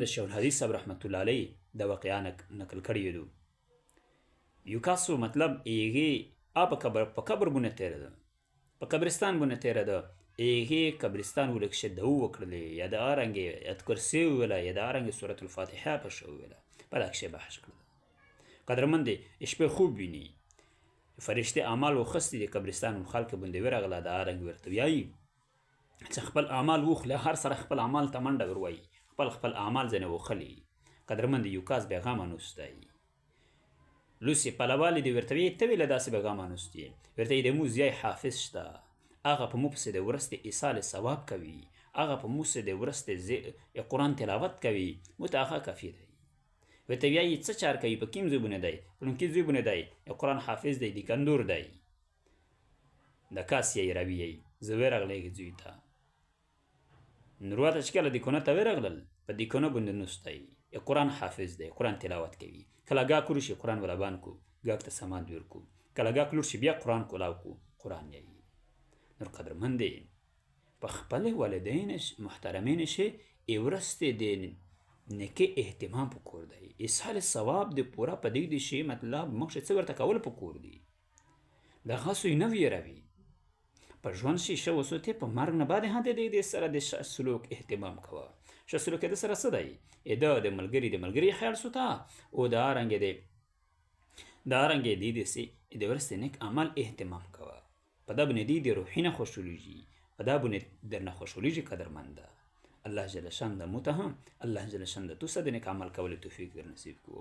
د شیخ الحدیث صاحب رحمت الله علیه د واقعا نقل کړی دو. یو کاسو مطلب ایغې په قبر بونه تیره ده، په قبرستان بونه تیره ده، ایغې قبرستان ولکشه دو وکړلې یا د آرنګې یا کرسي وویله یا د آرنګې سورة الفاتحه پشه وویله په دا کښې بحث کړله. قدرمندې شپې خوب ویني، فرشتې اعمال وخستې د قبرستان خلک باندې ورغله د آرنګ ورته ویایي چې خپل اعمال وخله، هر سره خپل اعمال ته منډه وروايي، خپل اعمال ځنې وخلي. قدرمند یو کاس پیغام انوستی لوسی پلوالې دې ورته ویې ته ویله داسې پیغام انوستی ورته یې د مو زیای حافظ شته، هغه په مو پسې د ورستې ایصال ثواب کوي، هغه په مو پسې د ورستې قرآن تلاوت کوي، مو ته هغه کافي دی. ورته ویایي څه چار کوي، په کوم ځای بونه دی، پلونکي ځای بونه دی، قرآن حافظ دی، د کندور دی. د کاس یې راویایي زه ورغلی ځوی ته نورواته چې کله دیکونه ته ورغلل په دیکونه باندې نوستی قرآن حافظ دی، قرآن تلاوت کوي. کله ګاه کور شي قرآن ولبان کو، ګاک ته سماد ورکو، کله ګاه کلور شي بیا قرآن کولاو کو، قرآن یایي. نور قدرمندې په خپل والدین محترمین شي ورستې د نیکي اهتمام په کور دی، ایصال ثواب د پوره په دې دی شي مطلب موږ څه ورته کول په کور دی. د هغه نه ویروي په ژوند شي ښه وسوتې په مرګ نه بعد هم د دې سره د ښه سلوک اهتمام کوه. ښه سلوک د سره څه دی؟ د ملګري خیال سوته او د آرنګې دې سي د ورستې نیک عمل اهتمام کوه. په دا باندې دې د روحي نه خوشحالیږي، په دا باندې درنه خوشحالیږي. قدرمنده الله جل شان د مو ته هم الله جل شان د تو سره د نیک عمل کولو توفیق در نصیب کړو.